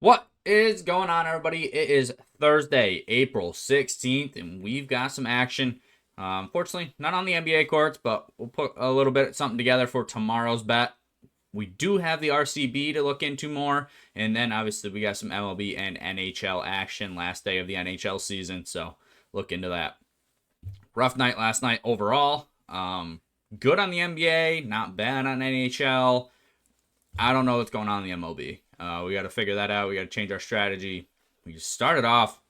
What is going on, everybody? It is Thursday, April 16th, and we've got some action. Unfortunately, not on the NBA courts, but we'll put a little bit of something together for tomorrow's bet. We do have the RCB to look into more, and then obviously we got some MLB and NHL action last day of the NHL season, so look into that. Rough night last night overall. Good on the NBA, not bad on NHL. I don't know what's going on in the MLB. We got to figure that out. We got to change our strategy. We just started off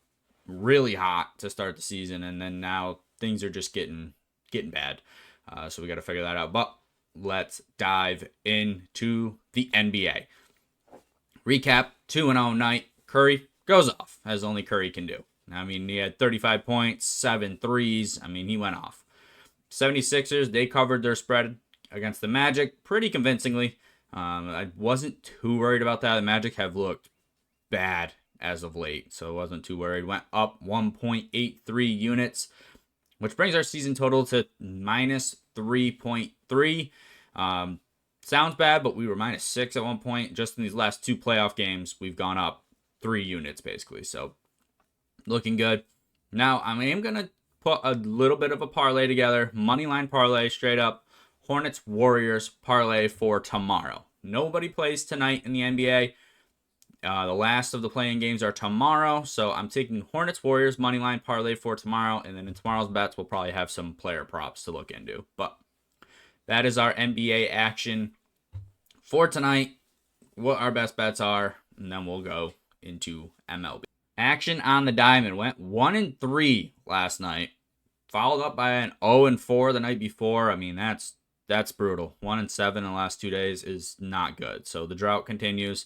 really hot to start the season, and then now things are just getting bad. So we got to figure that out. But let's dive into the NBA. Recap: 2-0 night. Curry goes off as only Curry can do. I mean, he had 35 points, 7 threes. I mean, he went off. 76ers, they covered their spread against the Magic pretty convincingly. I wasn't too worried about that. The Magic have looked bad as of late, so I wasn't too worried. Went up 1.83 units, which brings our season total to minus 3.3. Sounds bad, but we were minus 6 at one point. Just in these last two playoff games, we've gone up 3 units basically. So looking good. Now I am going to put a little bit of a parlay together. Moneyline parlay straight up. Hornets Warriors parlay for tomorrow. Nobody plays tonight in the NBA. The last of the playing games are tomorrow, so I'm taking Hornets Warriors moneyline parlay for tomorrow, and then in tomorrow's bets we'll probably have some player props to look into. But that is our NBA action for tonight. What our best bets are, and then we'll go into MLB. Action on the diamond went 1-3 last night, followed up by an 0-4 the night before. I mean, that's brutal. 1-7 in the last 2 days is not good. So the drought continues.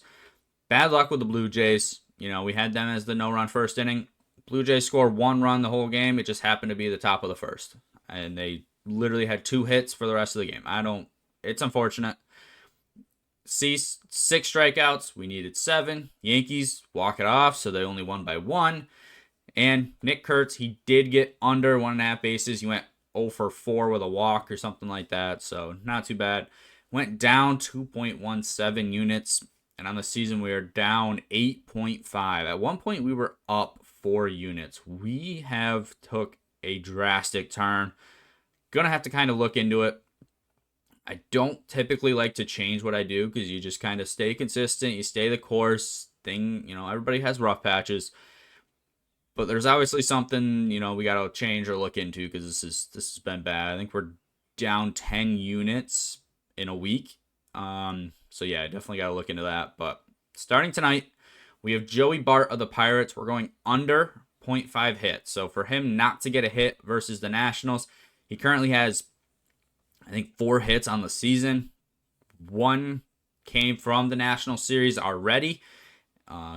Bad luck with the Blue Jays. You know, we had them as the no-run first inning. Blue Jays scored 1 run the whole game. It just happened to be the top of the first. And they literally had 2 hits for the rest of the game. It's unfortunate. Cease 6 strikeouts. We needed 7. Yankees walk it off, so they only won by 1. And Nick Kurtz, he did get under 1.5 bases. He went 0 for 4 with a walk or something like that, so not too bad. Went down 2.17 units, and on the season we are down 8.5. At one point we were up 4 units. We have took a drastic turn. Gonna have to kind of look into it. I don't typically like to change what I do because you just kind of stay consistent. You stay the course. Everybody has rough patches. But there's obviously something, we got to change or look into because this has been bad. I think we're down 10 units in a week. So yeah, I definitely got to look into that. But starting tonight, we have Joey Bart of the Pirates. We're going under 0.5 hits. So for him not to get a hit versus the Nationals, he currently has, I think, 4 hits on the season. 1 came from the National Series already.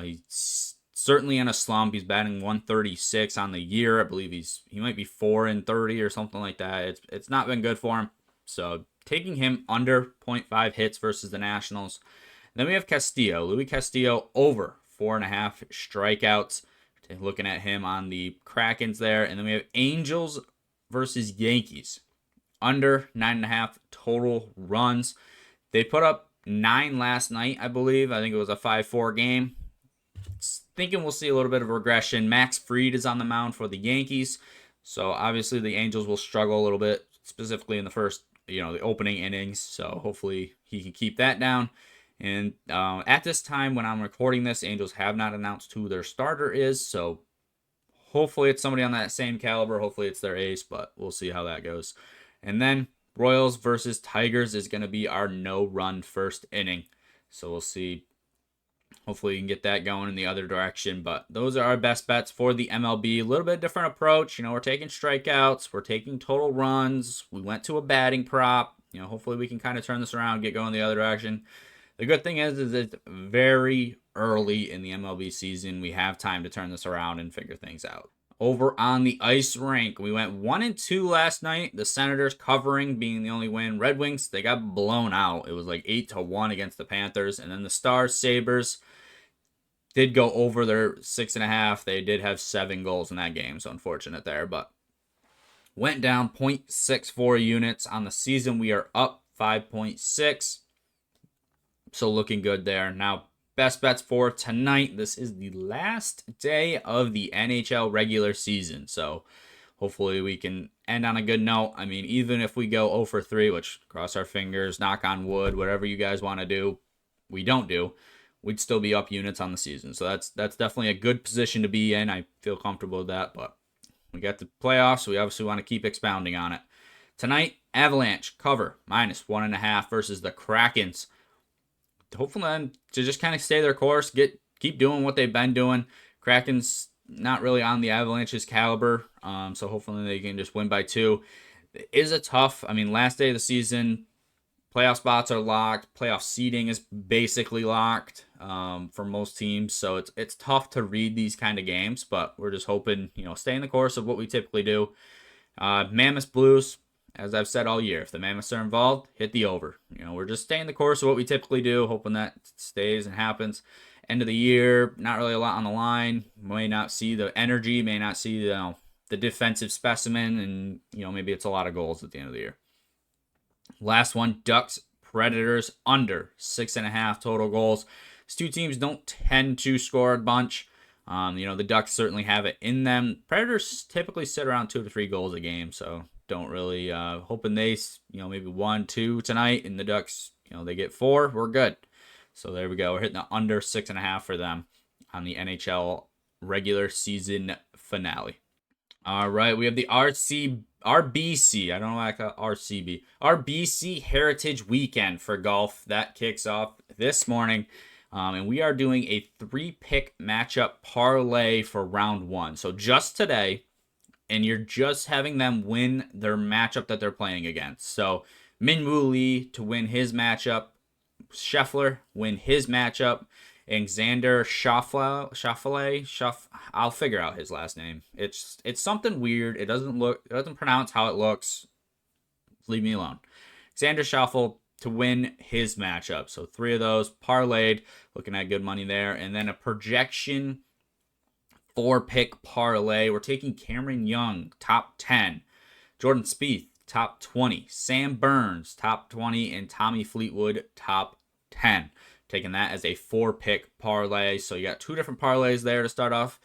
He's certainly in a slump. He's batting 136 on the year. I believe he might be 4-30 or something like that. It's not been good for him. So taking him under 0.5 hits versus the Nationals. And then we have Castillo. Luis Castillo over 4.5 strikeouts. Looking at him on the Krakens there. And then we have Angels versus Yankees. Under 9.5 total runs. They put up 9 last night, I believe. I think it was a 5-4 game. Thinking we'll see a little bit of regression. Max Fried is on the mound for the Yankees. So obviously the Angels will struggle a little bit, specifically in the first, the opening innings. So hopefully he can keep that down. And at this time when I'm recording this, Angels have not announced who their starter is. So hopefully it's somebody on that same caliber. Hopefully it's their ace, but we'll see how that goes. And then Royals versus Tigers is going to be our no-run first inning. So we'll see. Hopefully you can get that going in the other direction. But those are our best bets for the MLB. A little bit different approach. We're taking strikeouts. We're taking total runs. We went to a batting prop. Hopefully we can kind of turn this around, get going the other direction. The good thing is it's very early in the MLB season. We have time to turn this around and figure things out. Over on the ice rink, we went 1-2 last night. The Senators covering being the only win. Red Wings, they got blown out. It was like 8-1 against the Panthers. And then the Stars, Sabres did go over their 6.5. They did have 7 goals in that game, so unfortunate there. But went down 0.64 units. On the season, we are up 5.6. So looking good there. Now, best bets for tonight. This is the last day of the NHL regular season, so hopefully we can end on a good note. I mean, even if we go 0 for 3, which cross our fingers, knock on wood, whatever you guys want to do, we don't do, we'd still be up units on the season. So that's definitely a good position to be in. I feel comfortable with that, but we got the playoffs, so we obviously want to keep expounding on it. Tonight, Avalanche cover -1.5 versus the Krakens. Hopefully them to just kind of stay their course, keep doing what they've been doing. Kraken's not really on the Avalanche's caliber, so hopefully they can just win by 2. It is a tough, I mean, last day of the season, playoff spots are locked. Playoff seeding is basically locked for most teams, so it's tough to read these kind of games, but we're just hoping, stay in the course of what we typically do. Mammoth Blues, as I've said all year, if the Mammoths are involved, hit the over. We're just staying the course of what we typically do, hoping that stays and happens. End of the year, not really a lot on the line. May not see the energy, may not see the defensive specimen, and maybe it's a lot of goals at the end of the year. Last one, Ducks Predators under 6.5 total goals. These two teams don't tend to score a bunch. The Ducks certainly have it in them. Predators typically sit around 2 to 3 goals a game, so don't really hoping they maybe 1, 2 tonight, and the Ducks they get 4. We're good. So there we go. We're hitting the under 6.5 for them on the NHL regular season finale. All right, we have the RBC. I don't know why I call it RCB. RBC Heritage Weekend for golf that kicks off this morning. And we are doing a 3-pick matchup parlay for round 1. So just today, and you're just having them win their matchup that they're playing against. So Minwoo Lee to win his matchup, Scheffler win his matchup, and Xander Schauffele. I'll figure out his last name. It's something weird. It doesn't pronounce how it looks. Leave me alone. Xander Schauffele to win his matchup. So 3 of those parlayed, looking at good money there, and then a projection 4-pick parlay. We're taking Cameron Young, top 10. Jordan Spieth, top 20. Sam Burns, top 20. And Tommy Fleetwood, top 10. Taking that as a 4-pick parlay. So you got 2 different parlays there to start off.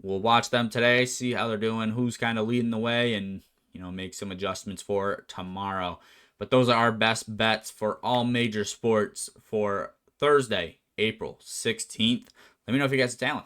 We'll watch them today, see how they're doing, who's kind of leading the way, and make some adjustments for tomorrow. But those are our best bets for all major sports for Thursday, April 16th. Let me know if you guys are talent.